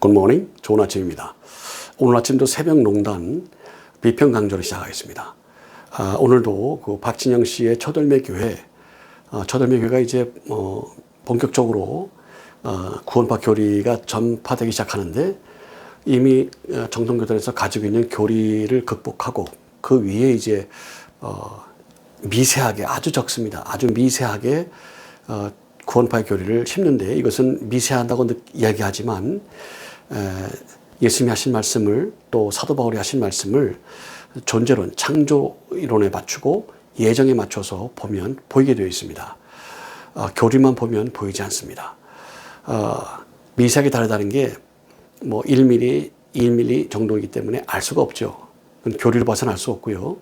굿모닝, 좋은 아침입니다. 오늘 아침도 새벽 농단 비평 강조를 시작하겠습니다. 오늘도 그 박진영 씨의 초덜매 교회가 이제 본격적으로 구원파 교리가 전파되기 시작하는데 이미 정통교단에서 가지고 있는 교리를 극복하고 그 위에 이제 미세하게, 아주 적습니다. 아주 미세하게 구원파의 교리를 심는데, 이것은 미세하다고 이야기하지만 예수님이 하신 말씀을, 또 사도 바울이 하신 말씀을 존재론, 창조 이론에 맞추고 예정에 맞춰서 보면 보이게 되어 있습니다. 교리만 보면 보이지 않습니다. 미세하게 다르다는 게 뭐 1mm, 2mm 정도이기 때문에 알 수가 없죠. 그건 교리를 봐서는 알 수 없고요.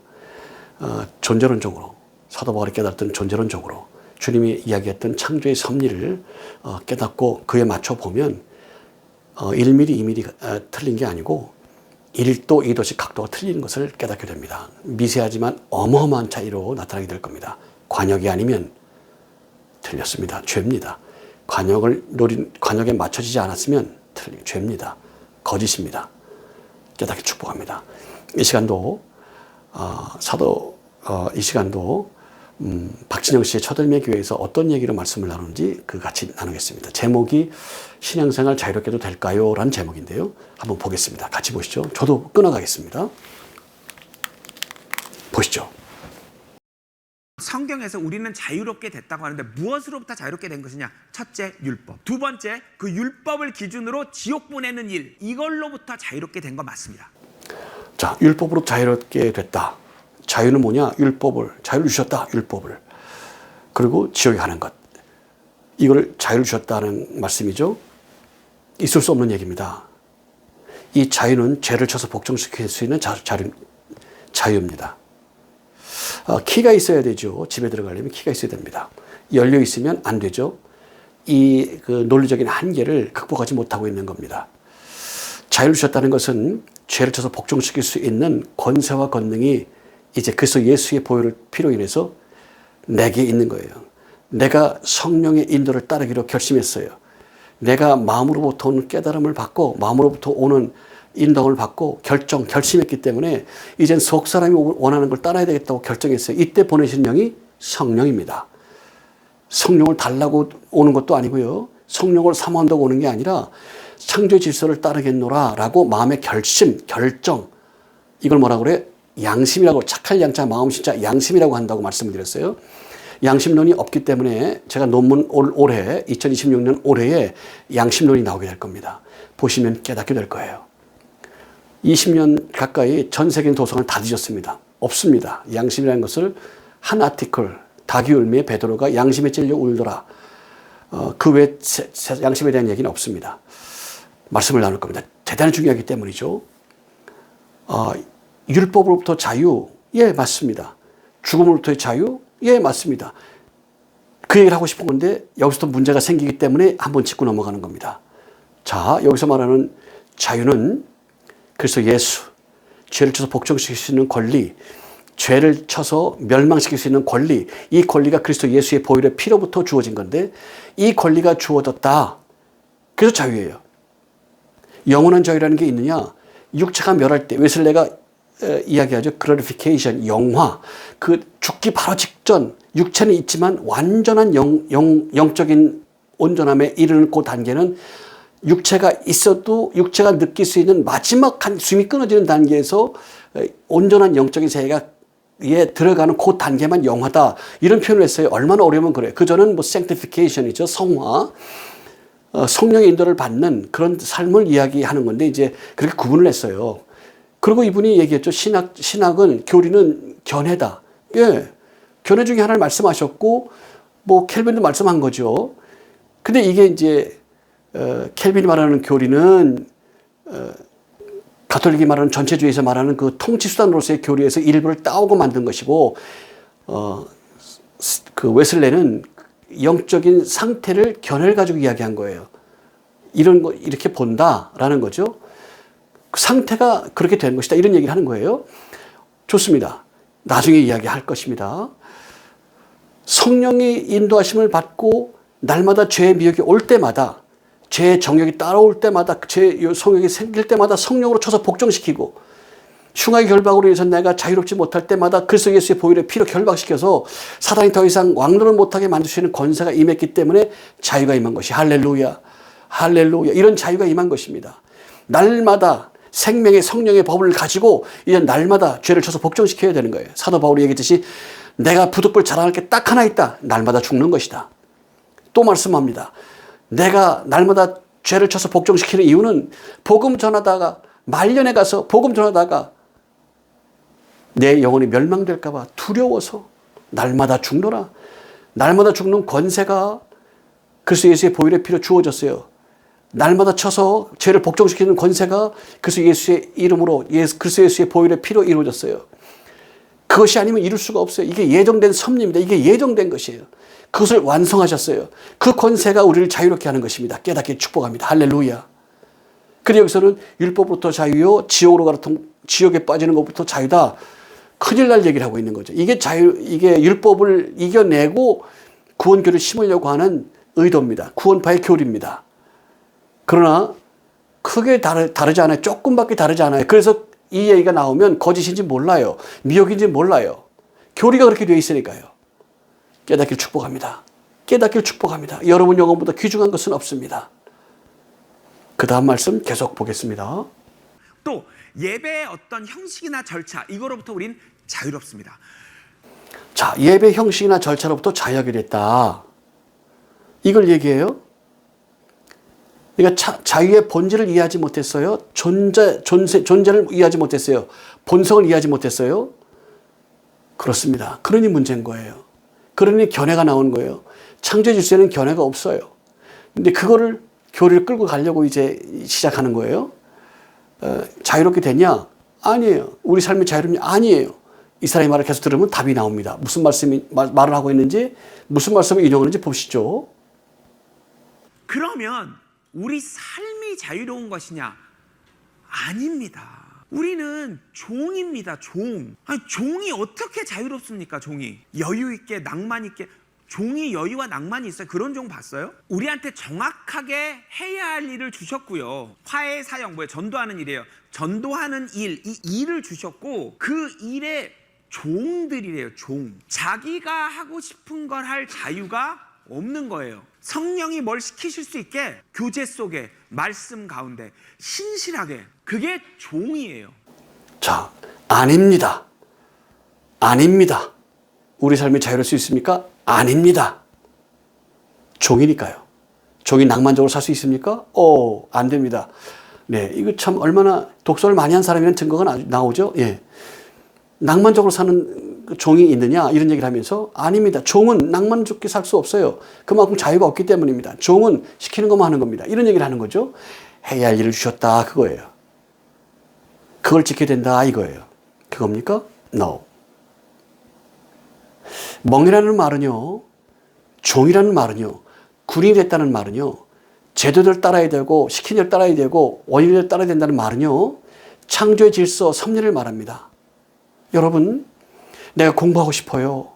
존재론적으로, 사도 바울이 깨달았던 존재론적으로 주님이 이야기했던 창조의 섭리를 깨닫고 그에 맞춰 보면 1mm, 2mm 틀린 게 아니고 1도, 2도씩 각도가 틀리는 것을 깨닫게 됩니다. 미세하지만 어마어마한 차이로 나타나게 될 겁니다. 관역이 아니면 틀렸습니다. 죄입니다. 관역에 맞춰지지 않았으면 죄입니다. 거짓입니다. 깨닫게 축복합니다. 이 시간도 박진영 씨의 초덜매 교회에서 어떤 얘기로 말씀을 나누는지 같이 나누겠습니다. 제목이 신앙생활 자유롭게도 될까요? 라는 제목인데요. 한번 보겠습니다. 같이 보시죠. 저도 끊어가겠습니다. 보시죠. 성경에서 우리는 자유롭게 됐다고 하는데 무엇으로부터 자유롭게 된 것이냐? 첫째, 율법. 두 번째, 그 율법을 기준으로 지옥 보내는 일, 이걸로부터 자유롭게 된 거 맞습니다. 자, 율법으로 자유롭게 됐다. 자유는 뭐냐? 자유를 주셨다. 율법을. 그리고 지옥에 가는 것. 이걸 자유를 주셨다는 말씀이죠. 있을 수 없는 얘기입니다. 이 자유는 죄를 쳐서 복종시킬 수 있는 자유입니다. 키가 있어야 되죠. 집에 들어가려면 키가 있어야 됩니다. 열려 있으면 안 되죠. 그 논리적인 한계를 극복하지 못하고 있는 겁니다. 자유를 주셨다는 것은 죄를 쳐서 복종시킬 수 있는 권세와 권능이 이제 그리스도 예수의 보혈을 피로 인해서 내게 있는 거예요. 내가 성령의 인도를 따르기로 결심했어요. 내가 마음으로부터 오는 깨달음을 받고 마음으로부터 오는 인도를 받고 결심했기 때문에 이젠 속 사람이 원하는 걸 따라야 되겠다고 결정했어요. 이때 보내신 영이 성령입니다. 성령을 달라고 오는 것도 아니고요. 성령을 삼한다고 오는 게 아니라 창조 질서를 따르겠노라 라고 마음의 결정, 이걸 뭐라고 그래? 양심이라고, 착할 양자 마음 진짜 양심이라고 한다고 말씀을 드렸어요. 양심론이 없기 때문에 제가 논문 올해 2026년 올해에 양심론이 나오게 될 겁니다. 보시면 깨닫게 될 거예요. 20년 가까이 전 세계 도서관을 다 뒤졌습니다. 없습니다. 양심이라는 것을 한 아티클, 다기울미의 베드로가 양심에 찔려 울더라. 그 외 양심에 대한 얘기는 없습니다. 말씀을 나눌 겁니다. 대단히 중요하기 때문이죠. 율법으로부터 자유, 예, 맞습니다. 죽음으로부터의 자유, 예, 맞습니다. 그 얘기를 하고 싶은 건데 여기서도 문제가 생기기 때문에 한번 짚고 넘어가는 겁니다. 자, 여기서 말하는 자유는 그래서 예수, 죄를 쳐서 복종시킬 수 있는 권리, 죄를 쳐서 멸망시킬 수 있는 권리, 이 권리가 그리스도 예수의 보혈의 피로부터 주어진 건데 이 권리가 주어졌다. 그래서 자유예요. 영원한 자유라는 게 있느냐? 육체가 멸할 때, 웨슬레가 이야기하죠. 글로리피케이션, 영화. 그 죽기 바로 직전, 육체는 있지만 완전한 영적인 온전함에 이르는 그 단계는 육체가 있어도 육체가 느낄 수 있는 마지막 한 숨이 끊어지는 단계에서 온전한 영적인 세계에 들어가는 그 단계만 영화다. 이런 표현을 했어요. 얼마나 어려우면 그래요. 그전은 뭐 sanctification이죠. 성화. 성령의 인도를 받는 그런 삶을 이야기하는 건데 이제 그렇게 구분을 했어요. 그리고 이분이 얘기했죠. 신학은, 교리는 견해다. 예. 견해 중에 하나를 말씀하셨고, 뭐 켈빈도 말씀한 거죠. 근데 이게 이제 켈빈이 말하는 교리는 가톨릭이 말하는 전체주의에서 말하는 그 통치수단으로서의 교리에서 일부를 따오고 만든 것이고, 그 웨슬레는 영적인 상태를 견해를 가지고 이야기한 거예요. 이렇게 본다라는 거죠. 그 상태가 그렇게 된 것이다. 이런 얘기를 하는 거예요. 좋습니다. 나중에 이야기할 것입니다. 성령의 인도하심을 받고 날마다 죄의 미혹이 올 때마다 제 정욕이 따라올 때마다, 제 성욕이 생길 때마다 성령으로 쳐서 복종시키고, 흉악의 결박으로 인해서 내가 자유롭지 못할 때마다 그리스도 예수의 보혈의 피로 결박시켜서 사단이 더 이상 왕노를 못하게 만들 수 있는 권세가 임했기 때문에 자유가 임한 것이, 할렐루야, 할렐루야, 이런 자유가 임한 것입니다. 날마다 생명의 성령의 법을 가지고 이제 날마다 죄를 쳐서 복종시켜야 되는 거예요. 사도 바울이 얘기했듯이 내가 부득불 자랑할 게 딱 하나 있다. 날마다 죽는 것이다. 또 말씀합니다. 내가 날마다 죄를 쳐서 복종시키는 이유는 복음 전하다가 말년에 가서 복음 전하다가 내 영혼이 멸망될까 봐 두려워서 날마다 죽노라. 날마다 죽는 권세가 그리스도 예수의 보혈의 피로 주어졌어요. 날마다 쳐서 죄를 복종시키는 권세가 그리스도 예수의 이름으로, 그리스도 예수의 보혈의 피로 이루어졌어요. 그것이 아니면 이룰 수가 없어요. 이게 예정된 섭리입니다. 이게 예정된 것이에요. 그것을 완성하셨어요. 그 권세가 우리를 자유롭게 하는 것입니다. 깨닫게 축복합니다. 할렐루야. 그리고 여기서는 율법부터 자유요, 지옥에 빠지는 것부터 자유다. 큰일 날 얘기를 하고 있는 거죠. 이게 이게 율법을 이겨내고 구원교를 심으려고 하는 의도입니다. 구원파의 교리입니다. 그러나 크게 다르지 않아요. 조금밖에 다르지 않아요. 그래서 이 얘기가 나오면 거짓인지 몰라요. 미혹인지 몰라요. 교리가 그렇게 되어 있으니까요. 깨닫기를 축복합니다. 깨닫기를 축복합니다. 여러분 영혼보다 귀중한 것은 없습니다. 그 다음 말씀 계속 보겠습니다. 또 예배의 어떤 형식이나 절차, 이거로부터 우린 자유롭습니다. 자, 예배 형식이나 절차로부터 자유하게 됐다. 이걸 얘기해요. 그러니까 자유의 본질을 이해하지 못했어요. 존재를 이해하지 못했어요. 본성을 이해하지 못했어요. 그렇습니다. 그러니 문제인 거예요. 그러니 견해가 나온 거예요. 창조의 질서에는 견해가 없어요. 근데 그거를 교리를 끌고 가려고 이제 시작하는 거예요. 자유롭게 됐냐? 아니에요. 우리 삶이 자유롭냐? 아니에요. 이 사람의 말을 계속 들으면 답이 나옵니다. 무슨 말을 하고 있는지, 무슨 말씀을 인용하는지 보시죠. 그러면 우리 삶이 자유로운 것이냐? 아닙니다. 우리는 종입니다. 종. 아니, 종이 어떻게 자유롭습니까? 종이 여유 있게, 낭만 있게. 종이 여유와 낭만이 있어요. 그런 종 봤어요? 우리한테 정확하게 해야 할 일을 주셨고요. 화해 사역, 전도하는 일이에요. 전도하는 일, 이 일을 주셨고 그 일의 종들이래요. 종. 자기가 하고 싶은 걸 할 자유가 없는 거예요. 성령이 뭘 시키실 수 있게 교제 속에, 말씀 가운데 신실하게, 그게 종이에요. 자, 아닙니다. 아닙니다. 우리 삶이 자유로울 수 있습니까? 아닙니다. 종이니까요. 종이 낭만적으로 살 수 있습니까? 안 됩니다. 네, 이거 참 얼마나 독서를 많이 한 사람이라는 증거가 나오죠. 예. 낭만적으로 사는 종이 있느냐 이런 얘기를 하면서 아닙니다. 종은 낭만적게 살 수 없어요. 그만큼 자유가 없기 때문입니다. 종은 시키는 것만 하는 겁니다. 이런 얘기를 하는 거죠. 해야 할 일을 주셨다 그거예요. 그걸 지켜야 된다 이거예요. 그겁니까? No. 멍이라는 말은요, 종이라는 말은요, 군인이 됐다는 말은요, 제도를 따라야 되고 시킨 대로 따라야 되고 원인을 따라야 된다는 말은요, 창조의 질서, 섭리를 말합니다. 여러분, 내가 공부하고 싶어요.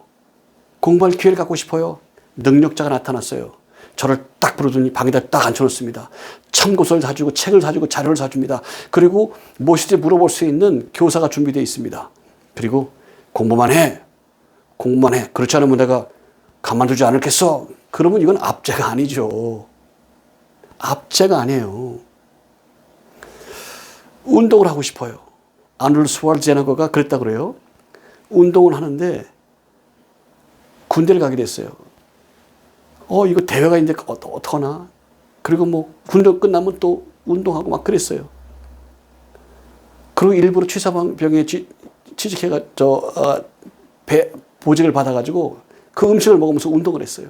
공부할 기회를 갖고 싶어요. 능력자가 나타났어요. 저를 딱 부르더니 방에다 딱 앉혀놓습니다. 참고서를 사주고 책을 사주고 자료를 사줍니다. 그리고 무엇이든지 물어볼 수 있는 교사가 준비되어 있습니다. 그리고 공부만 해. 공부만 해. 그렇지 않으면 내가 가만두지 않겠어. 그러면 이건 압제가 아니죠. 압제가 아니에요. 운동을 하고 싶어요. 아놀드 슈왈제네거가 그랬다 그래요. 운동을 하는데 군대를 가게 됐어요. 이거 대회가 있는데 어떡하나. 그리고 군대 끝나면 또 운동하고 막 그랬어요. 그리고 일부러 취사병에 취직해가 보직을 받아가지고 그 음식을 먹으면서 운동을 했어요.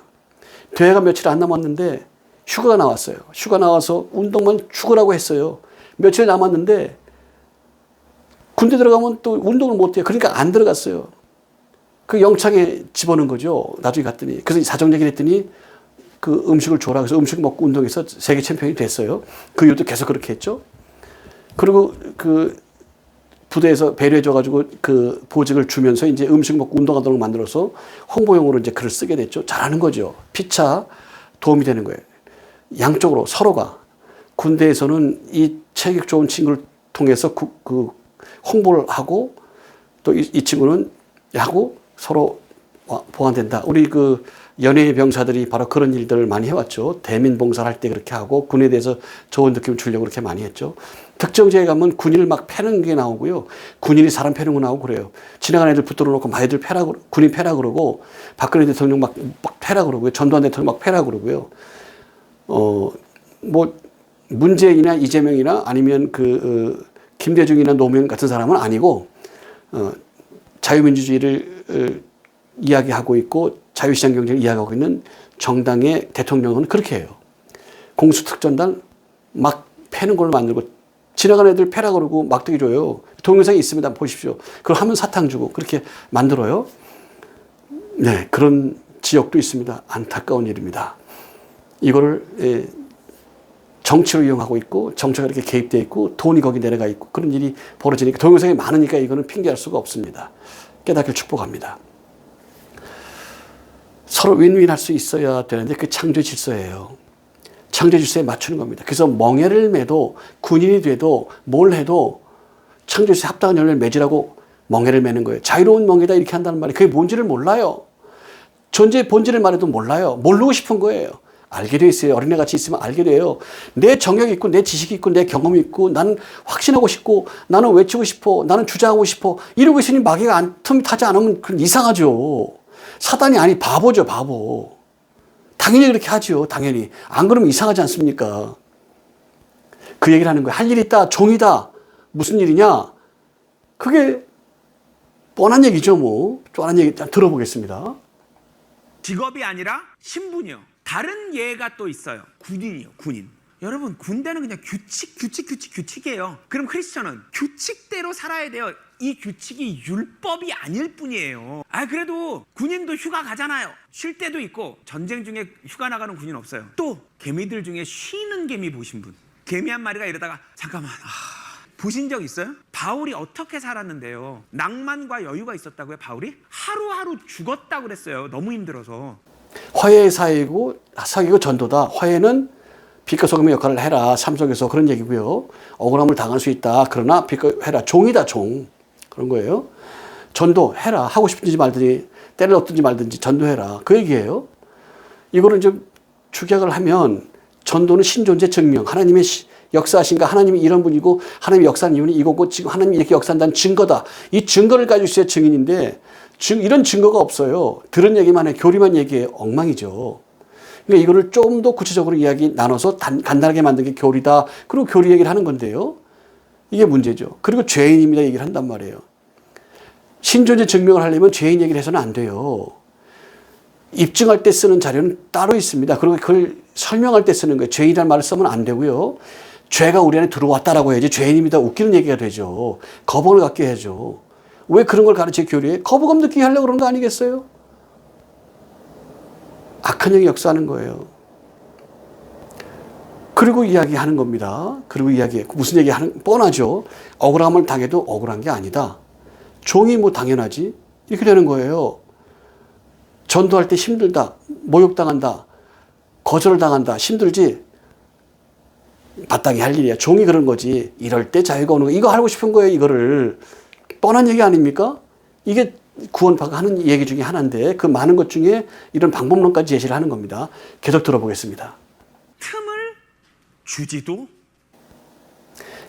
대회가 며칠 안 남았는데 휴가가 나왔어요. 휴가 나와서 운동만 죽으라고 했어요. 며칠 남았는데 군대 들어가면 또 운동을 못 해요. 그러니까 안 들어갔어요. 그 영창에 집어넣은 거죠. 나중에 갔더니. 그래서 사정 얘기를 했더니 그 음식을 줘라. 그래서 음식 먹고 운동해서 세계 챔피언이 됐어요. 그 이후도 계속 그렇게 했죠. 그리고 그 부대에서 배려해줘가지고 그 보직을 주면서 이제 음식 먹고 운동하도록 만들어서 홍보용으로 이제 글을 쓰게 됐죠. 잘하는 거죠. 피차 도움이 되는 거예요. 양쪽으로 서로가 군대에서는 이 체격 좋은 친구를 통해서 그 홍보를 하고 또 이 친구는 하고 서로 보완된다. 우리 그 연예 병사들이 바로 그런 일들을 많이 해왔죠. 대민 봉사를 할 때 그렇게 하고 군에 대해서 좋은 느낌을 주려고 그렇게 많이 했죠. 특정지에 가면 군인을 막 패는 게 나오고요. 군인이 사람 패는 거 나오고 그래요. 지나가는 애들 붙들어 놓고 막 애들 패라, 군인 패라 그러고 박근혜 대통령 막 패라 그러고요. 전두환 대통령 막 패라 그러고요. 뭐 문재인이나 이재명이나 아니면 김대중이나 노무현 같은 사람은 아니고 자유민주주의를 이야기하고 있고 자유시장 경제를 이야기하고 있는 정당의 대통령은 그렇게 해요. 공수특전단 막 패는 걸로 만들고 지나가는 애들 패라 그러고 막대기 줘요. 동영상이 있습니다. 보십시오. 그걸 하면 사탕 주고 그렇게 만들어요. 네, 그런 지역도 있습니다. 안타까운 일입니다. 이거를 정치로 이용하고 있고 정치가 이렇게 개입되어 있고 돈이 거기 내려가 있고 그런 일이 벌어지니까 동영상이 많으니까 이거는 핑계할 수가 없습니다. 깨닫기를 축복합니다. 서로 윈윈할 수 있어야 되는데 그게 창조 질서예요. 창조 질서에 맞추는 겁니다. 그래서 멍해를 매도 군인이 돼도 뭘 해도 창조 질서에 합당한 열매를 맺으라고 멍해를 매는 거예요. 자유로운 멍해다 이렇게 한다는 말이 그게 뭔지를 몰라요. 존재의 본질을 말해도 몰라요. 모르고 싶은 거예요. 알게 돼 있어요. 어린애같이 있으면 알게 돼요. 내 정력이 있고 내 지식이 있고 내 경험이 있고 나는 확신하고 싶고 나는 외치고 싶어. 나는 주장하고 싶어. 이러고 있으니 마귀가 틈이 타지 않으면 그건 이상하죠. 사단이 아니 바보죠. 바보. 당연히 그렇게 하죠. 당연히. 안 그러면 이상하지 않습니까? 그 얘기를 하는 거예요. 할 일 있다. 종이다. 무슨 일이냐? 그게 뻔한 얘기죠. 뭐. 뻔한 얘기 들어보겠습니다. 직업이 아니라 신분이요. 다른 예가 또 있어요. 군인이요. 군인. 여러분 군대는 그냥 규칙이에요. 그럼 크리스천은 규칙대로 살아야 돼요. 이 규칙이 율법이 아닐 뿐이에요. 그래도 군인도 휴가 가잖아요. 쉴 때도 있고 전쟁 중에 휴가 나가는 군인 없어요. 또 개미들 중에 쉬는 개미 보신 분. 개미 한 마리가 이러다가 잠깐만 보신 적 있어요? 바울이 어떻게 살았는데요? 낭만과 여유가 있었다고요? 바울이? 하루하루 죽었다고 그랬어요. 너무 힘들어서. 화해의 사이고 전도다. 화해는 빛과 소금의 역할을 해라. 삶 속에서 그런 얘기고요. 억울함을 당할 수 있다. 그러나 빛과 해라. 종이다. 종. 그런 거예요. 전도해라. 하고 싶든지 말든지 때를 얻든지 말든지 전도해라. 그 얘기예요. 이거를 좀 축약을 하면 전도는 신존재 증명. 하나님의 역사하신가? 하나님이 이런 분이고 하나님이 역사하는 이유는 이거고 지금 하나님이 이렇게 역사한다는 증거다. 이 증거를 가지고 있어야 증인인데 이런 증거가 없어요. 들은 얘기만 해. 교리만 얘기해. 엉망이죠. 그러니까 이거를 좀 더 구체적으로 이야기 나눠서 간단하게 만든 게 교리다. 그리고 교리 얘기를 하는 건데요. 이게 문제죠. 그리고 죄인입니다 얘기를 한단 말이에요. 신존재 증명을 하려면 죄인 얘기를 해서는 안 돼요. 입증할 때 쓰는 자료는 따로 있습니다. 그리고 그걸 설명할 때 쓰는 거예요. 죄인이라는 말을 쓰면 안 되고요. 죄가 우리 안에 들어왔다라고 해야지 죄인입니다. 웃기는 얘기가 되죠. 거부감을 갖게 해야죠. 왜 그런 걸 가르쳐 교리에? 거부감 느끼게 하려고 그런 거 아니겠어요? 악한 영이 역사하는 거예요. 그리고 이야기하는 겁니다. 그리고 무슨 얘기하는, 뻔하죠. 억울함을 당해도 억울한 게 아니다. 종이 뭐 당연하지? 이렇게 되는 거예요. 전도할 때 힘들다. 모욕당한다. 거절당한다. 힘들지? 마땅히 할 일이야. 종이 그런 거지. 이럴 때 자유가 오는 거. 이거 하고 싶은 거예요. 이거를. 뻔한 얘기 아닙니까? 이게 구원파가 하는 얘기 중에 하나인데 그 많은 것 중에 이런 방법론까지 제시를 하는 겁니다. 계속 들어보겠습니다. 틈을 주지도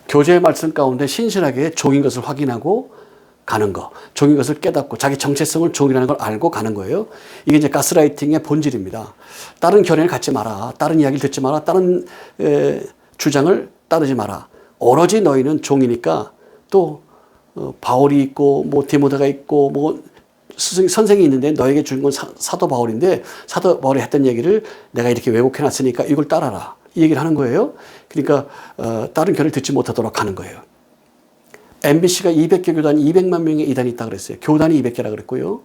교제의 말씀 가운데 신실하게 종인 것을 확인하고 가는 거. 종인 것을 깨닫고 자기 정체성을 종이라는 걸 알고 가는 거예요. 이게 이제 가스라이팅의 본질입니다. 다른 견해를 갖지 마라. 다른 이야기를 듣지 마라. 다른 주장을 따르지 마라. 오로지 너희는 종이니까 또 바울이 있고 뭐 디모데가 있고 뭐 선생이 있는데 너에게 준 건 사도 바울인데 사도 바울이 했던 얘기를 내가 이렇게 왜곡해 놨으니까 이걸 따라라. 이 얘기를 하는 거예요. 그러니까 다른 견해를 듣지 못하도록 하는 거예요. MBC가 200개 교단 200만 명의 이단이 있다고 그랬어요. 교단이 200개라 그랬고요.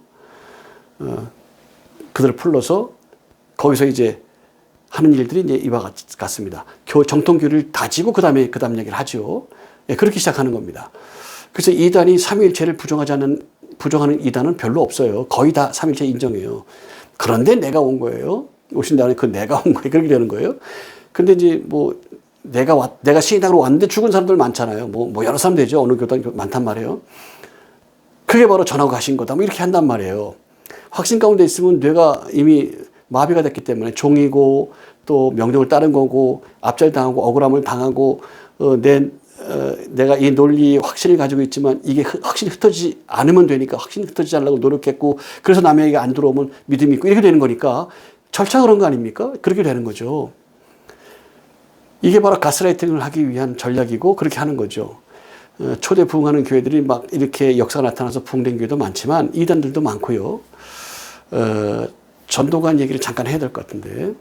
그들을 풀러서 거기서 이제 하는 일들이 이제 이와 같습니다. 정통교리를 다지고 그 다음 얘기를 하죠. 예, 그렇게 시작하는 겁니다. 그래서 이단이 삼위일체를 부정하는 이단은 별로 없어요. 거의 다 삼위일체 인정해요. 그런데 내가 온 거예요. 오신 다음에 그 내가 온 거예요. 그렇게 되는 거예요. 근데 이제 뭐 내가 신앙으로 왔는데 죽은 사람들 많잖아요. 뭐 여러 사람 되죠. 어느 교단 많단 말이에요. 그게 바로 전하고 가신 거다. 뭐 이렇게 한단 말이에요. 확신 가운데 있으면 뇌가 이미 마비가 됐기 때문에 종이고 또 명령을 따른 거고 압절당하고 억울함을 당하고 내가 이 논리에 확신을 가지고 있지만 이게 확신이 흩어지지 않으면 되니까 확신이 흩어지지 않으려고 노력했고 그래서 남에게 안 들어오면 믿음이 있고 이렇게 되는 거니까 절차 그런 거 아닙니까? 그렇게 되는 거죠. 이게 바로 가스라이팅을 하기 위한 전략이고 그렇게 하는 거죠. 초대 부흥하는 교회들이 막 이렇게 역사가 나타나서 부흥된 교회도 많지만 이단들도 많고요. 전도관 얘기를 잠깐 해야 될 것 같은데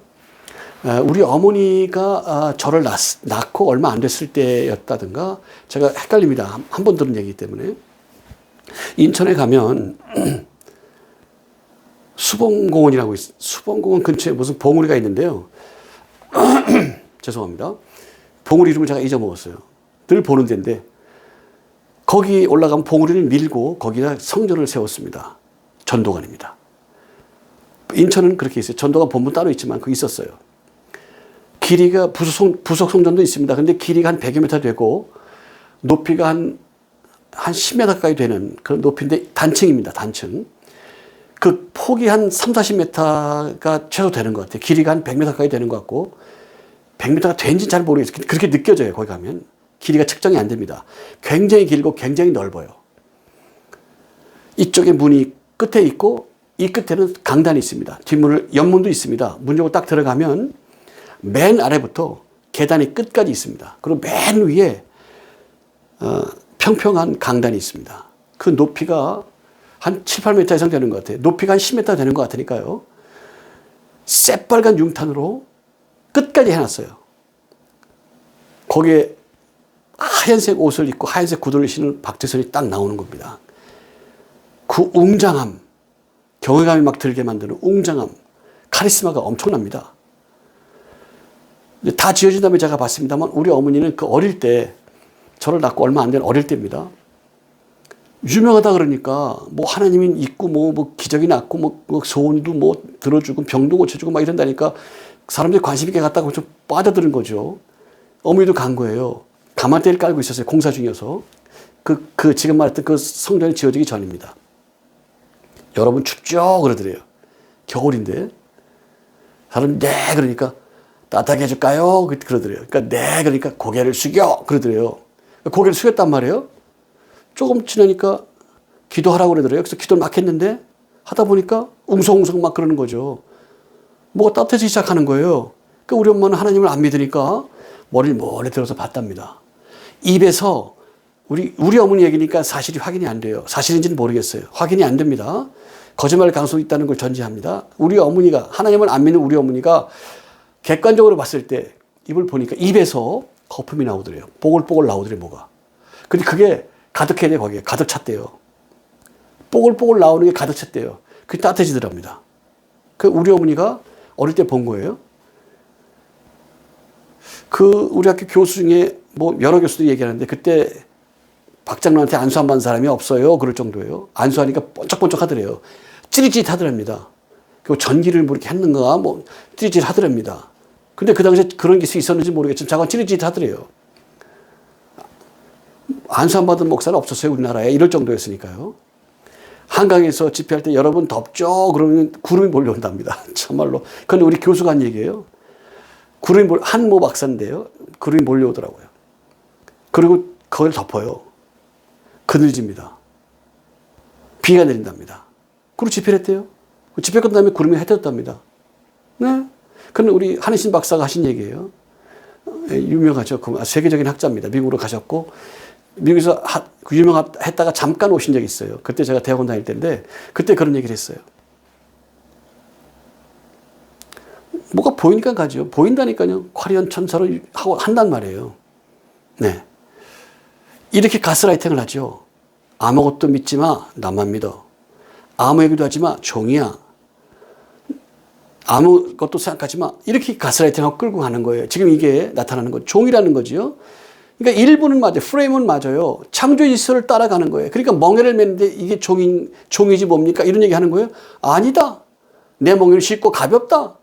우리 어머니가 저를 낳고 얼마 안 됐을 때였다든가 제가 헷갈립니다. 한 번 들은 얘기 때문에 인천에 가면 수봉공원이라고 있어요. 수봉공원 근처에 무슨 봉우리가 있는데요. 죄송합니다. 봉우리 이름을 제가 잊어먹었어요. 늘 보는 데인데 거기 올라가면 봉우리를 밀고 거기다 성전을 세웠습니다. 전도관입니다. 인천은 그렇게 있어요. 전도관 본부 따로 있지만 그게 있었어요. 길이가 부속 성전도 있습니다. 근데 길이가 한 100여 미터 되고 높이가 한 10m 가까이 되는 그런 높이인데 단층입니다. 단층. 그 폭이 한 3, 40m가 최소 되는 것 같아요. 길이가 한 100m 가까이 되는 것 같고 100m가 된지 잘 모르겠어요. 그렇게 느껴져요. 거기 가면. 길이가 측정이 안 됩니다. 굉장히 길고 굉장히 넓어요. 이쪽에 문이 끝에 있고 이 끝에는 강단이 있습니다. 뒷문을 옆문도 있습니다. 문 열고 딱 들어가면 맨 아래부터 계단이 끝까지 있습니다. 그리고 맨 위에 평평한 강단이 있습니다. 그 높이가 한 7, 8m 이상 되는 것 같아요. 높이가 한 10m 되는 것 같으니까요. 새빨간 융탄으로 끝까지 해놨어요. 거기에 하얀색 옷을 입고 하얀색 구두를 신은 박태선이 딱 나오는 겁니다. 그 웅장함, 경외감이 막 들게 만드는 웅장함, 카리스마가 엄청납니다. 다 지어진 다음에 제가 봤습니다만 우리 어머니는 그 어릴 때 저를 낳고 얼마 안 된 어릴 때입니다. 유명하다 그러니까 뭐 하나님이 있고 뭐 기적이 났고 뭐 소원도 뭐 들어주고 병도 고쳐주고 막 이런다니까 사람들이 관심 있게 갔다고 좀 빠져드는 거죠. 어머니도 간 거예요. 가마대를 깔고 있었어요. 공사 중이어서. 지금 말했던 그 성전이 지어지기 전입니다. 여러분 춥죠? 그러더래요. 겨울인데. 사람 네 그러니까 따뜻하게 해줄까요? 그러더래요. 그러니까 네 그러니까 고개를 숙여 그러더래요. 고개를 숙였단 말이에요. 조금 지나니까 기도하라고 그러더래요. 그래서 기도를 막 했는데 하다 보니까 웅성웅성 막 그러는 거죠. 뭐가 따뜻해지기 시작하는 거예요. 그러니까 우리 엄마는 하나님을 안 믿으니까 머리를 멀리 들어서 봤답니다. 입에서 우리 어머니 얘기니까 사실이 확인이 안 돼요. 사실인지는 모르겠어요. 확인이 안 됩니다. 거짓말 가능성이 있다는 걸 전제합니다. 우리 어머니가 하나님을 안 믿는 우리 어머니가 객관적으로 봤을 때 입을 보니까 입에서 거품이 나오더래요. 뽀글뽀글 나오더래요. 뭐가. 근데 그게 가득해야 돼요. 거기에 가득 찼대요. 뽀글뽀글 나오는 게 가득 찼대요. 그게 따뜻해지더랍니다. 그 우리 어머니가 어릴 때 본 거예요. 우리 학교 교수 중에 뭐 여러 교수들이 얘기하는데 그때 박장로한테 안수 안 받은 사람이 없어요. 그럴 정도예요. 안수하니까 번쩍번쩍 하더래요. 찌릿찌릿 하더랍니다. 그리고 전기를 뭐 이렇게 했는가 뭐 찌릿찌릿 하더랍니다. 근데 그 당시에 그런 게 있었는지 모르겠지만 자관 찌릿찌릿 하더래요. 안수 안 받은 목사는 없었어요. 우리나라에. 이럴 정도였으니까요. 한강에서 집회할 때 여러분 덥죠? 그러면 구름이 몰려온답니다. 참말로. 그런데 우리 교수가 한 얘기예요. 한모 박사인데요. 구름이 몰려오더라고요. 그리고 그걸 덮어요. 그늘집니다. 비가 내린답니다. 그리고 집회를 했대요. 집회 끝난 다음에 구름이 흩어졌답니다. 네. 그런데 우리 한혜신 박사가 하신 얘기예요. 유명하죠. 세계적인 학자입니다. 미국으로 가셨고 미국에서 유명했다가 잠깐 오신 적이 있어요. 그때 제가 대학원 다닐 때인데 그때 그런 얘기를 했어요. 뭐가 보이니까 가죠. 보인다니까요. 화려한 천사로 하고 한단 말이에요. 네. 이렇게 가스라이팅을 하죠. 아무것도 믿지 마. 나만 믿어. 아무 얘기도 하지 마. 종이야. 아무것도 생각하지 마. 이렇게 가스라이팅하고 끌고 가는 거예요. 지금 이게 나타나는 거 종이라는 거죠. 그러니까 일부는 맞아요. 프레임은 맞아요. 창조 질서를 따라가는 거예요. 그러니까 멍에를 매는데 이게 종이지 뭡니까? 이런 얘기 하는 거예요. 아니다. 내 멍에는 쉽고 가볍다.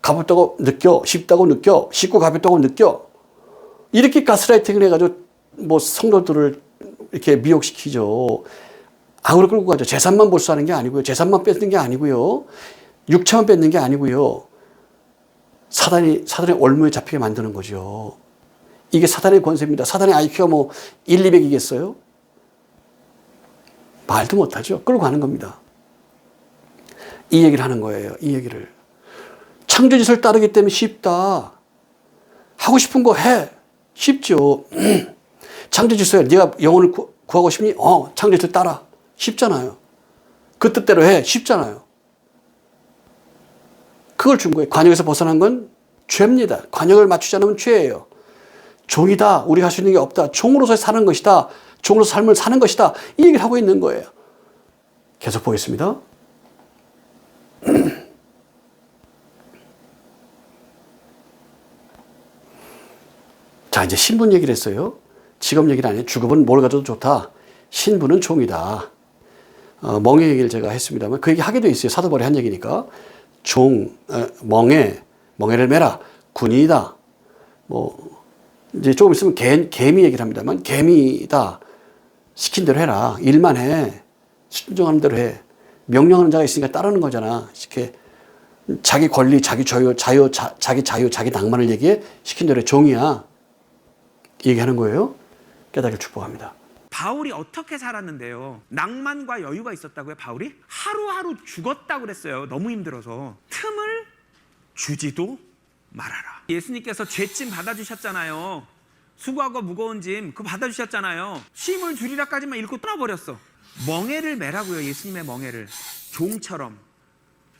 가볍다고 느껴, 쉽다고 느껴, 쉽고 가볍다고 느껴. 이렇게 가스라이팅을 해가지고 뭐 성도들을 이렇게 미혹시키죠. 악으로 끌고 가죠. 재산만 몰수하는 게 아니고요. 재산만 뺏는 게 아니고요. 육체만 뺏는 게 아니고요. 사단의 올무에 잡히게 만드는 거죠. 이게 사단의 권세입니다. 사단의 IQ가 뭐 1, 200이겠어요? 말도 못하죠. 끌고 가는 겁니다. 이 얘기를 하는 거예요. 이 얘기를. 창조짓을 따르기 때문에 쉽다. 하고 싶은 거 해. 쉽죠. 창조짓을 네가 영혼을 구하고 싶니? 창조짓을 따라. 쉽잖아요. 그 뜻대로 해. 쉽잖아요. 그걸 준 거예요. 관역에서 벗어난 건 죄입니다. 관역을 맞추지 않으면 죄예요. 종이다. 우리가 할 수 있는 게 없다. 종으로서 사는 것이다. 종으로서 삶을 사는 것이다. 이 얘기를 하고 있는 거예요. 계속 보겠습니다. 자, 이제 신분 얘기를 했어요. 직업 얘기는 아니에요. 주급은 뭘 가져도 좋다. 신분은 종이다. 멍에 얘기를 제가 했습니다만 그 얘기 하게 돼 있어요. 사도 바울이 한 얘기니까. 멍에를 매라. 군인이다. 뭐, 이제 조금 있으면 개미 얘기를 합니다만 개미다. 시킨 대로 해라. 일만 해. 순종하는 대로 해. 명령하는 자가 있으니까 따르는 거잖아. 이렇게 자기 권리, 자기 자기 자유, 자기 낭만을 얘기해. 시킨 대로 해. 종이야. 얘기하는 거예요. 깨닫기를 축복합니다. 바울이 어떻게 살았는데요? 낭만과 여유가 있었다고요, 바울이? 하루하루 죽었다고 그랬어요. 너무 힘들어서. 틈을 주지도 말아라. 예수님께서 죄짐 받아주셨잖아요. 수고하고 무거운 짐 그거 받아주셨잖아요. 쉼을 주리라까지만 읽고 떠나버렸어. 멍에를 매라고요. 예수님의 멍에를. 종처럼,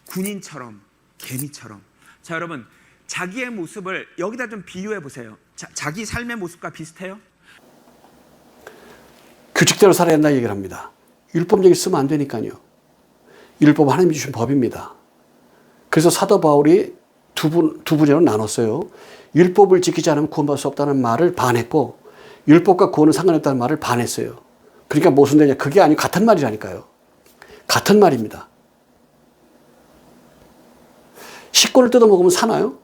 군인처럼, 개미처럼. 자, 여러분, 자기의 모습을 여기다 좀 비유해 보세요. 자기 삶의 모습과 비슷해요? 규칙대로 살아야 한다 얘기를 합니다. 율법 얘기 쓰면 안 되니까요. 율법은 하나님이 주신 법입니다. 그래서 사도 바울이 두 분야로 나눴어요. 율법을 지키지 않으면 구원받을 수 없다는 말을 반했고 율법과 구원은 상관없다는 말을 반했어요. 그러니까 무슨 되냐? 그게 아니고 같은 말이라니까요. 같은 말입니다. 식권을 뜯어먹으면 사나요?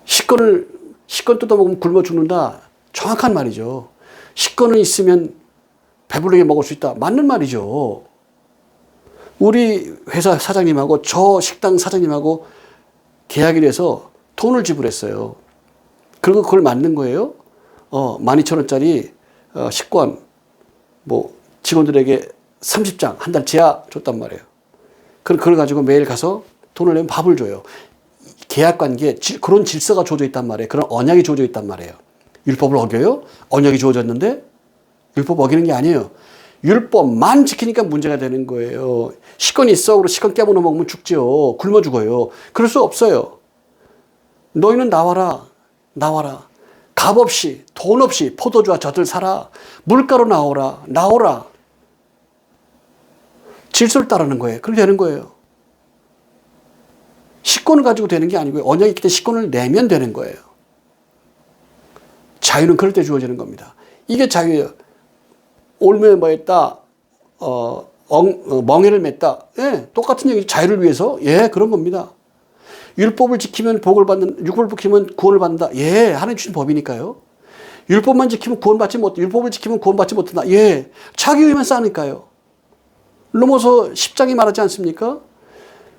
식권 뜯어먹으면 굶어 죽는다. 정확한 말이죠. 식권은 있으면 배부르게 먹을 수 있다. 맞는 말이죠. 우리 회사 사장님하고 저 식당 사장님하고 계약을 해서 돈을 지불했어요. 그리고 그걸 맞는 거예요. 12,000원짜리 식권 뭐 직원들에게 30장 한 달 제야 줬단 말이에요. 그걸 가지고 매일 가서 돈을 내면 밥을 줘요. 계약 관계에 그런 질서가 주어져 있단 말이에요. 그런 언약이 주어져 있단 말이에요. 율법을 어겨요? 언약이 주어졌는데 율법 어기는 게 아니에요. 율법만 지키니까 문제가 되는 거예요. 식권이 있어. 그리고 식권 깨물어 먹으면 죽지요. 굶어 죽어요. 그럴 수 없어요. 너희는 나와라. 값 없이 돈 없이 포도주와 젖을 사라. 물가로 나오라. 질서를 따르는 거예요. 그렇게 되는 거예요. 식권을 가지고 되는 게 아니고요. 언약이 있기 때문에 식권을 내면 되는 거예요. 자유는 그럴 때 주어지는 겁니다. 이게 자유예요. 올무에 뭐 했다, 멍에를 맸다. 예, 똑같은 얘기. 자유를 위해서? 예, 그런 겁니다. 율법을 지키면 복을 받는, 율법을 지키면 구원을 받는다. 예, 하나님 주신 법이니까요. 율법만 지키면 구원받지 못, 율법을 지키면 구원받지 못한다. 예, 자기 의만 싸니까요. 넘어서 10장이 말하지 않습니까?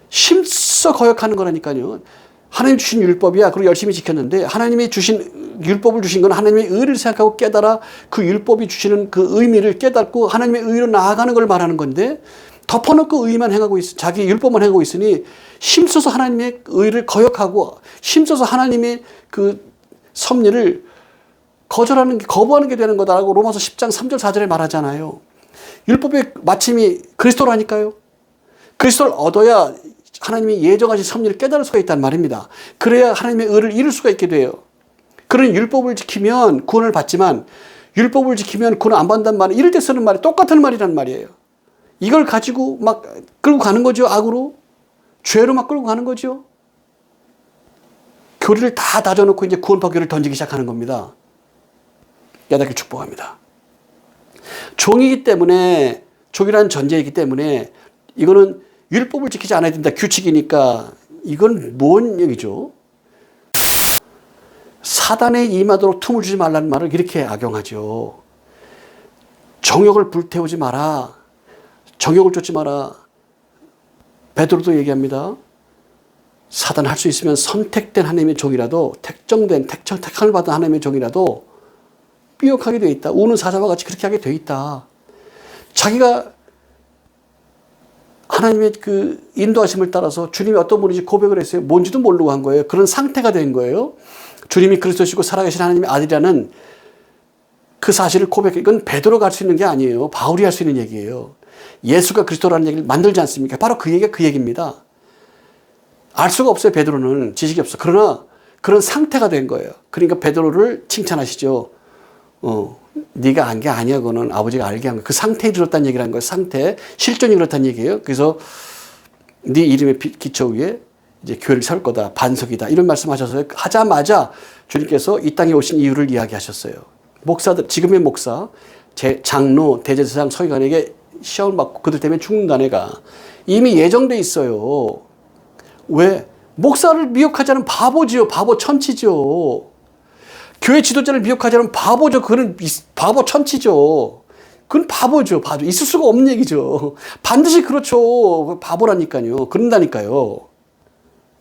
힘써 거역하는 거라니까요. 하나님 주신 율법이야. 그리고 열심히 지켰는데 하나님이 주신 율법을 주신 건 하나님의 의를 생각하고 깨달아 그 율법이 주시는 그 의미를 깨닫고 하나님의 의로 나아가는 걸 말하는 건데 덮어놓고 의만 행하고 자기 율법만 행하고 있으니 힘써서 하나님의 의를 거역하고 힘써서 하나님의 그 섭리를 거부하는 게 되는 거다라고 로마서 10장 3절 4절에 말하잖아요. 율법의 마침이 그리스도라니까요. 그리스도를 얻어야 하나님이 예정하신 섭리를 깨달을 수가 있단 말입니다. 그래야 하나님의 의를 이룰 수가 있게 돼요. 그러니 율법을 지키면 구원을 받지만 율법을 지키면 구원 안 받는다는 말은 이럴 때 쓰는 말이 똑같은 말이란 말이에요. 이걸 가지고 막 끌고 가는 거죠. 악으로. 죄로 막 끌고 가는 거죠. 교리를 다 다져놓고 이제 구원파 교리를 던지기 시작하는 겁니다. 깨닫기 축복합니다. 종이기 때문에 종이라는 전제이기 때문에 이거는 율법을 지키지 않아야 된다. 규칙이니까 이건 뭔 얘기죠? 사단에 임하도록 틈을 주지 말라는 말을 이렇게 악용하죠. 정욕을 불태우지 마라. 정욕을 쫓지 마라. 베드로도 얘기합니다. 사단 할 수 있으면 선택된 하나님의 종이라도, 택함을 받은 하나님의 종이라도 미혹하게 돼 있다. 우는 사자와 같이 그렇게 하게 돼 있다. 자기가 하나님의 그 인도하심을 따라서 주님이 어떤 분인지 고백을 했어요. 뭔지도 모르고 한 거예요. 그런 상태가 된 거예요. 주님이 그리스도시고 살아계신 하나님의 아들이라는 그 사실을 고백해. 이건 베드로가 할 수 있는 게 아니에요. 바울이 할 수 있는 얘기예요. 예수가 그리스도라는 얘기를 만들지 않습니까? 바로 그 얘기가 그 얘기입니다. 알 수가 없어요. 베드로는 지식이 없어. 그러나 그런 상태가 된 거예요. 그러니까 베드로를 칭찬하시죠. 네가 안 게 아니야. 그거는 아버지가 알게 한 거야. 그 상태에 들었다는 얘기를 한 거예요. 상태. 실존이 그렇다는 얘기예요. 그래서 네 이름의 기초 위에 이제 교회를 세울 거다. 반석이다. 이런 말씀하셔서 하자마자 주님께서 이 땅에 오신 이유를 이야기하셨어요. 목사들, 지금의 목사, 장로, 대제사장, 서기관에게 시험을 받고 그들 때문에 죽는다는 애가 이미 예정돼 있어요. 왜? 목사를 미혹하지 않은 바보지요. 바보 천치죠. 교회 지도자를 미혹하지 않은 바보죠. 그는 바보 천치죠. 그건 바보죠. 바보. 있을 수가 없는 얘기죠. 반드시 그렇죠. 바보라니까요. 그런다니까요.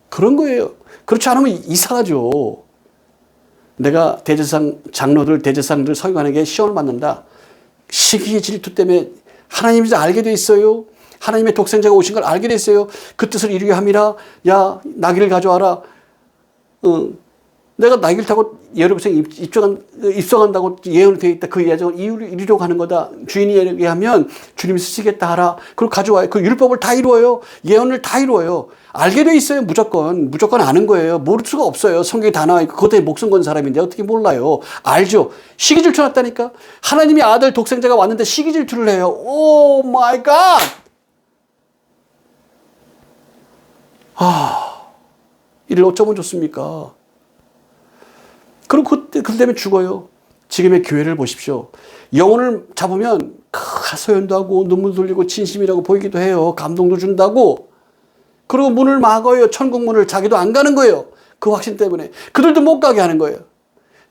그런 거예요. 그렇지 않으면 이상하죠. 내가 대제사장, 장로들, 대제사장들, 서기관에게 시험을 받는다. 시기의 질투 때문에 하나님이 알게 돼 있어요. 하나님의 독생자가 오신 걸 알게 됐어요. 그 뜻을 이루게 함이라. 야, 나귀를 가져와라. 내가 나귀를 타고 예루살렘에 입성한다고 예언이 되어 있다. 그 예정을 이루려고 하는 거다. 주인이 얘기하면 주님이 쓰시겠다 하라. 그걸 가져와요. 그 율법을 다 이루어요. 예언을 다 이루어요. 알게 돼 있어요. 무조건 아는 거예요. 모를 수가 없어요. 성경에 다 나와 있고 그것에 목숨 건 사람인데 어떻게 몰라요. 알죠. 시기 질투 났다니까. 하나님의 아들 독생자가 왔는데 시기 질투를 해요. 오 마이 갓. 이를 어쩌면 좋습니까? 그럼 그때 때문에 죽어요. 지금의 교회를 보십시오. 영혼을 잡으면 하소연도 하고 눈물 돌리고 진심이라고 보이기도 해요. 감동도 준다고. 그리고 문을 막아요. 천국 문을. 자기도 안 가는 거예요. 그 확신 때문에. 그들도 못 가게 하는 거예요.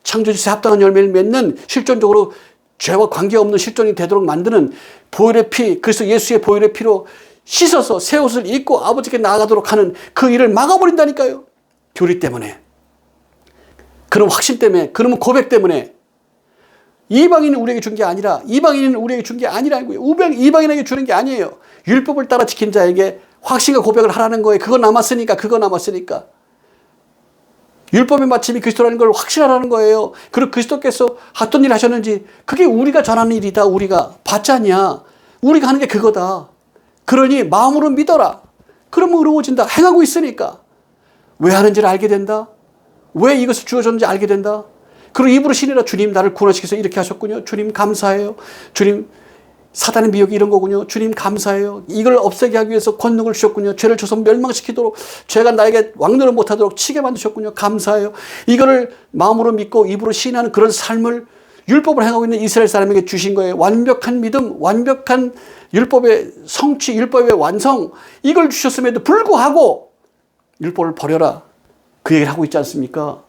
창조주에 합당한 열매를 맺는 실존적으로 죄와 관계없는 실존이 되도록 만드는 보혈의 피, 그래서 예수의 보혈의 피로 씻어서 새 옷을 입고 아버지께 나아가도록 하는 그 일을 막아버린다니까요. 교리 때문에. 그런 확신 때문에, 그런 고백 때문에. 이방인은 우리에게 준 게 아니라, 이방인은 우리에게 준 게 아니라는 거예요. 이방인에게 주는 게 아니에요. 율법을 따라 지킨 자에게 확신과 고백을 하라는 거예요. 그거 남았으니까. 율법의 마침이 그리스도라는 걸 확신하라는 거예요. 그리고 그리스도께서 어떤 일을 하셨는지, 그게 우리가 전하는 일이다. 우리가 받지 않냐. 우리가 하는 게 그거다. 그러니 마음으로 믿어라. 그러면 의로워진다. 행하고 있으니까. 왜 하는지를 알게 된다. 왜 이것을 주어졌는지 알게 된다. 그리고 입으로 신이라 주님 나를 구원시켜서 이렇게 하셨군요. 주님 감사해요. 주님 사단의 미혹이 이런 거군요. 주님 감사해요. 이걸 없애게 하기 위해서 권능을 주셨군요. 죄를 줘서 멸망시키도록 죄가 나에게 왕노를 못하도록 치게 만드셨군요. 감사해요. 이거를 마음으로 믿고 입으로 신하는 그런 삶을 율법을 행하고 있는 이스라엘 사람에게 주신 거예요. 완벽한 믿음, 완벽한 율법의 성취, 율법의 완성, 이걸 주셨음에도 불구하고 율법을 버려라. 그 얘기를 하고 있지 않습니까?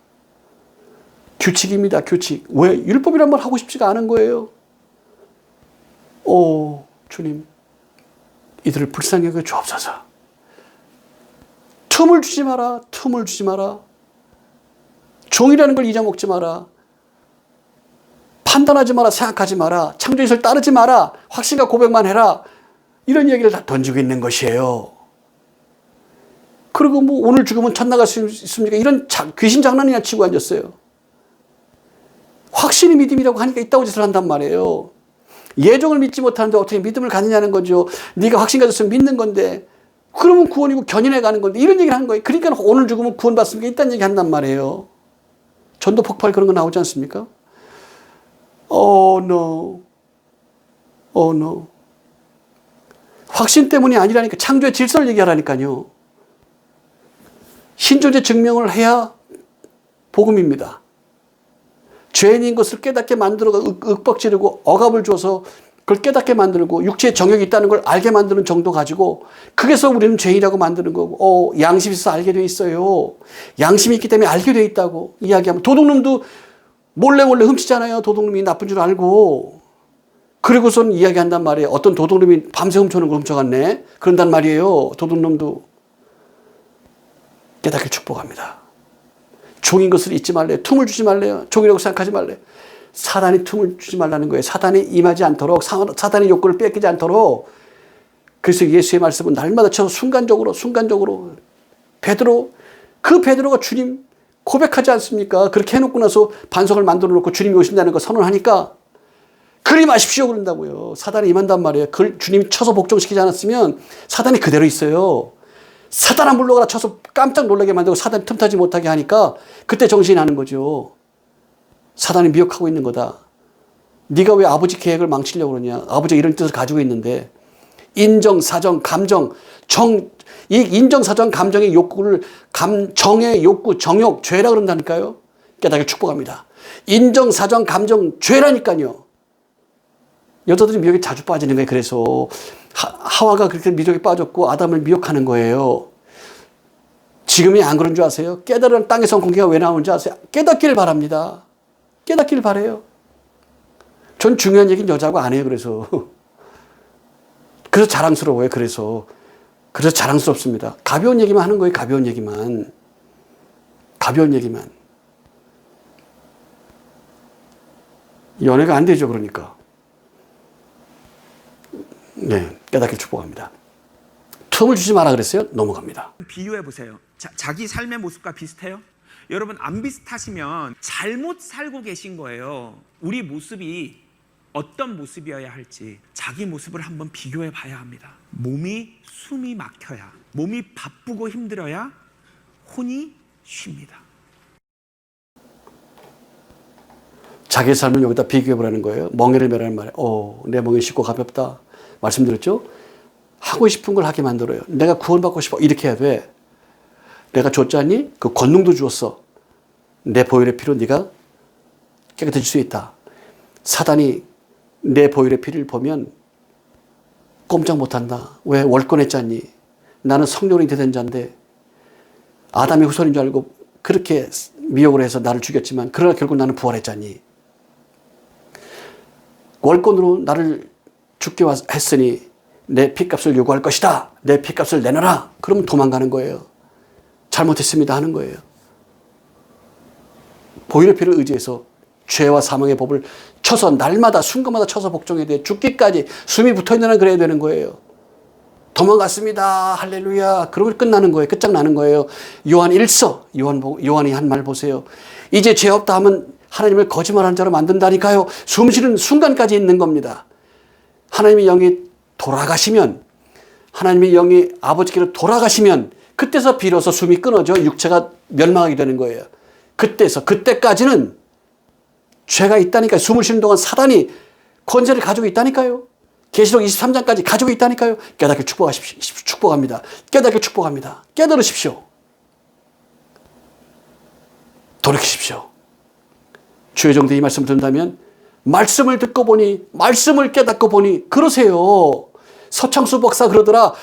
규칙입니다. 규칙. 왜? 율법이란 말 하고 싶지가 않은 거예요. 오 주님, 이들을 불쌍히 여겨 주옵소서. 틈을 주지 마라. 종이라는 걸 잊어먹지 마라. 판단하지 마라. 생각하지 마라. 창조주를 따르지 마라. 확신과 고백만 해라. 이런 얘기를 다 던지고 있는 것이에요. 그리고 뭐 오늘 죽으면 천 나갈 수 있습니까? 이런 귀신 장난이나 치고 앉았어요. 확신이 믿음이라고 하니까 이따구 짓을 한단 말이에요. 예정을 믿지 못하는데 어떻게 믿음을 갖느냐는 거죠. 네가 확신 가졌으면 믿는 건데 그러면 구원이고 견인해 가는 건데 이런 얘기를 하는 거예요. 그러니까 오늘 죽으면 구원 받습니까? 이딴 얘기 한단 말이에요. 전도 폭발 그런 거 나오지 않습니까? Oh no. 확신 때문이 아니라니까. 창조의 질서를 얘기하라니까요. 신존재 증명을 해야 복음입니다. 죄인인 것을 깨닫게 만들어 윽박지르고 억압을 줘서 그걸 깨닫게 만들고 육체의 정욕이 있다는 걸 알게 만드는 정도 가지고 그게서 우리는 죄인이라고 만드는 거고 양심이 있어서 알게 돼 있어요. 양심이 있기 때문에 알게 돼 있다고 이야기하면 도둑놈도 몰래 훔치잖아요. 도둑놈이 나쁜 줄 알고. 그리고선 이야기한단 말이에요. 어떤 도둑놈이 밤새 훔쳐오는 걸 훔쳐갔네. 그런단 말이에요. 도둑놈도. 깨닫기를 축복합니다. 종인 것을 잊지 말래요. 틈을 주지 말래요. 종이라고 생각하지 말래요. 사단이 틈을 주지 말라는 거예요. 사단이 임하지 않도록, 사단의 욕구를 뺏기지 않도록. 그래서 예수의 말씀은 날마다 쳐서 순간적으로 베드로가 주님 고백하지 않습니까? 그렇게 해놓고 나서 반석을 만들어 놓고 주님이 오신다는 거 선언하니까 그리 마십시오 그런다고요. 사단이 임한단 말이에요. 그걸 주님이 쳐서 복종시키지 않았으면 사단이 그대로 있어요. 사단아 물러가라 쳐서 깜짝 놀라게 만들고 사단이 틈타지 못하게 하니까 그때 정신이 나는 거죠. 사단이 미혹하고 있는 거다. 네가 왜 아버지 계획을 망치려고 그러냐. 아버지가 이런 뜻을 가지고 있는데 인정, 사정, 감정, 이 인정, 사정, 감정의 욕구를 정의 욕구, 정욕, 죄라 그런다니까요. 깨닫기를 축복합니다. 인정, 사정, 감정, 죄라니까요. 여자들이 미혹에 자주 빠지는 거예요. 그래서 하와가 그렇게 미혹에 빠졌고 아담을 미혹하는 거예요. 지금이 안 그런 줄 아세요? 깨달은 땅에서 공기가 왜 나오는지 아세요? 깨닫기를 바랍니다. 깨닫기를 바래요. 전 중요한 얘기는 여자하고 안 해요. 그래서 자랑스러워요. 그래서 자랑스럽습니다. 가벼운 얘기만 하는 거예요. 가벼운 얘기만. 연애가 안 되죠. 그러니까. 네, 깨닫기를 축복합니다. 틈을 주지 마라 그랬어요? 넘어갑니다. 비유해 보세요. 자기 삶의 모습과 비슷해요? 여러분 안 비슷하시면 잘못 살고 계신 거예요. 우리 모습이 어떤 모습이어야 할지 자기 모습을 한번 비교해 봐야 합니다. 숨이 막혀야, 몸이 바쁘고 힘들어야 혼이 쉽니다. 자기 삶을 여기다 비교해 보라는 거예요. 멍에를 매라는 말이에요. 내 멍이 쉽고 가볍다. 말씀드렸죠? 하고 싶은 걸 하게 만들어요. 내가 구원받고 싶어. 이렇게 해야 돼. 내가 줬잖니? 그 권능도 주었어. 내 보혈의 피로 네가 깨끗해질 수 있다. 사단이 내 보혈의 피를 보면 꼼짝 못한다. 왜? 월권했잖니? 나는 성령이 된 자인데 아담의 후손인 줄 알고 그렇게 미혹을 해서 나를 죽였지만 그러나 결국 나는 부활했잖니? 월권으로 나를 죽게 했으니 내 피값을 요구할 것이다. 내 피값을 내놔라. 그러면 도망가는 거예요. 잘못했습니다 하는 거예요. 보혈의 피를 의지해서 죄와 사망의 법을 쳐서 날마다 순간마다 쳐서 복종해야 돼. 죽기까지 숨이 붙어있는 한 그래야 되는 거예요. 도망갔습니다. 할렐루야. 그러면 끝나는 거예요. 끝장나는 거예요. 요한 1서 요한이 한 말 보세요. 이제 죄 없다 하면 하나님을 거짓말하는 자로 만든다니까요. 숨 쉬는 순간까지 있는 겁니다. 하나님의 영이 돌아가시면, 하나님의 영이 아버지께로 돌아가시면 그때서 비로소 숨이 끊어져 육체가 멸망하게 되는 거예요. 그때까지는 죄가 있다니까요. 숨을 쉬는 동안 사단이 권세를 가지고 있다니까요. 계시록 23장까지 가지고 있다니까요. 깨닫게 축복합니다. 깨닫게 축복합니다. 깨달으십시오. 돌이키십시오. 주의 종들이 이 말씀을 듣는다면 말씀을 듣고 보니, 말씀을 깨닫고 보니 그러세요. 서창수 목사 그러더라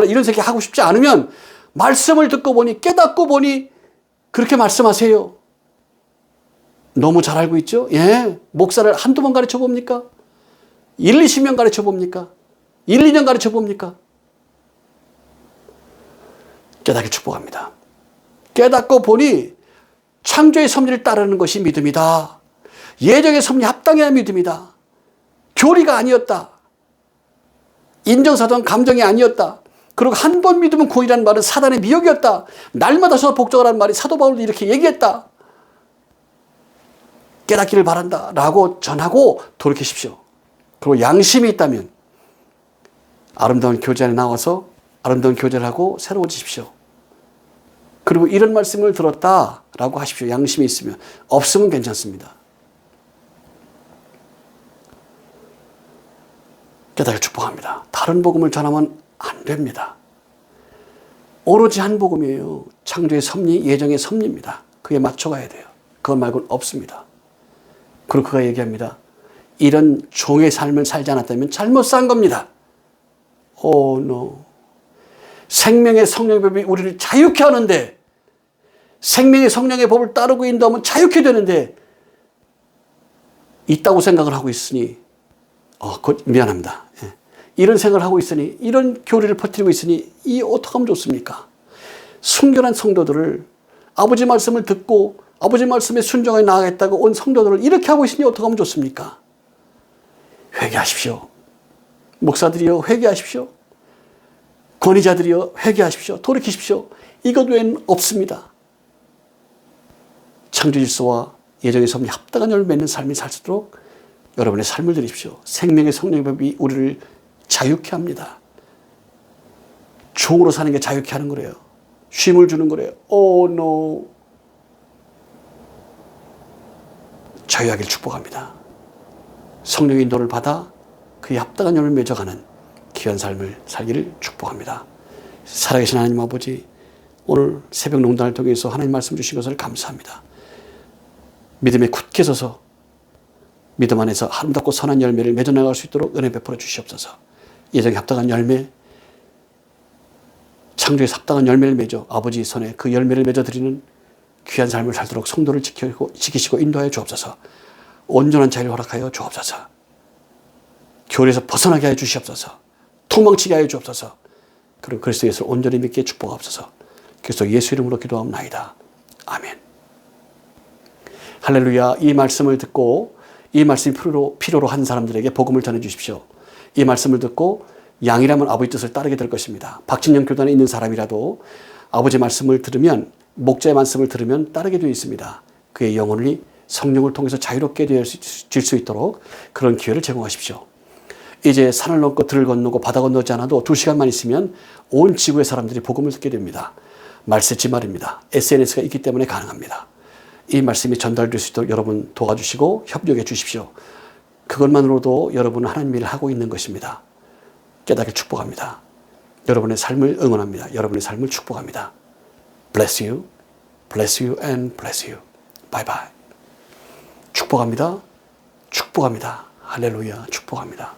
이런 새끼 하고 싶지 않으면 말씀을 듣고 보니, 깨닫고 보니 그렇게 말씀하세요. 너무 잘 알고 있죠? 예. 목사를 한두 번 가르쳐 봅니까? 1, 20년 가르쳐 봅니까? 1, 2년 가르쳐 봅니까? 깨닫기 축복합니다. 깨닫고 보니 창조의 섭리를 따르는 것이 믿음이다. 예정의 섭리 합당해야 믿음이다. 교리가 아니었다. 인정사정 감정이 아니었다. 그리고 한 번 믿으면 구원이라는 말은 사단의 미혹이었다. 날마다 서서 복종하라는 말이 사도 바울도 이렇게 얘기했다. 깨닫기를 바란다 라고 전하고 돌이키십시오. 그리고 양심이 있다면 아름다운 교제 안에 나와서 아름다운 교제를 하고 새로워지십시오. 그리고 이런 말씀을 들었다라고 하십시오. 양심이 있으면. 없으면 괜찮습니다. 깨닫기를 축복합니다. 다른 복음을 전하면 안 됩니다. 오로지 한 복음이에요. 창조의 섭리, 예정의 섭리입니다. 그에 맞춰가야 돼요. 그것 말고는 없습니다. 그리고 그가 얘기합니다. 이런 종의 삶을 살지 않았다면 잘못 산 겁니다. Oh no. 생명의 성령의 법이 우리를 자유케 하는데, 생명의 성령의 법을 따르고 인도하면 자유케 되는데, 있다고 생각을 하고 있으니, 미안합니다. 예. 이런 생각을 하고 있으니, 이런 교리를 퍼뜨리고 있으니, 이 어떻게 하면 좋습니까? 순결한 성도들을, 아버지 말씀을 듣고 아버지 말씀에 순종하여 나아가겠다고 온 성도들을 이렇게 하고 있으니 어떻게 하면 좋습니까? 회개하십시오. 목사들이여 회개하십시오. 권위자들이여 회개하십시오. 돌이키십시오. 이것 외에는 없습니다. 창조 질서와 예정의 섭리 합당한 열매 맺는 삶이 살 수 있도록 여러분의 삶을 드리십시오. 생명의 성령의 법이 우리를 자유케 합니다. 종으로 사는 게 자유케 하는 거래요. 쉼을 주는 거래요. Oh no. 자유하길 축복합니다. 성령의 인도를 받아 그에 합당한 열매를 맺어가는 귀한 삶을 살기를 축복합니다. 살아계신 하나님 아버지, 오늘 새벽 농단을 통해서 하나님 말씀 주신 것을 감사합니다. 믿음에 굳게 서서 믿음 안에서 아름답고 선한 열매를 맺어나갈 수 있도록 은혜 베풀어 주시옵소서. 예정에 합당한 열매, 창조에 합당한 열매를 맺어 아버지 손에 그 열매를 맺어드리는 귀한 삶을 살도록 성도를 지키시고 인도하여 주옵소서. 온전한 자유를 허락하여 주옵소서. 교리에서 벗어나게 하여 주시옵소서. 도망치게 하여 주옵소서. 그리고 그리스도 예수를 온전히 믿게 축복하옵소서. 그리스도 예수 이름으로 기도하옵나이다. 아멘. 할렐루야. 이 말씀을 듣고 이 말씀이 필요로 한 사람들에게 복음을 전해주십시오. 이 말씀을 듣고 양이라면 아버지 뜻을 따르게 될 것입니다. 박진영 교단에 있는 사람이라도 아버지 말씀을 들으면, 목자의 말씀을 들으면 따르게 되어 있습니다. 그의 영혼이 성령을 통해서 자유롭게 될 수 있도록 그런 기회를 제공하십시오. 이제 산을 넘고 들을 건너고 바다 건너지 않아도 2시간만 있으면 온 지구의 사람들이 복음을 듣게 됩니다. 말세지 말입니다. SNS가 있기 때문에 가능합니다. 이 말씀이 전달될 수 있도록 여러분 도와주시고 협력해 주십시오. 그것만으로도 여러분은 하나님 일을 하고 있는 것입니다. 깨닫게 축복합니다. 여러분의 삶을 응원합니다. 여러분의 삶을 축복합니다. Bless you, bless you and bless you. Bye bye. 축복합니다. 축복합니다. 할렐루야. 축복합니다.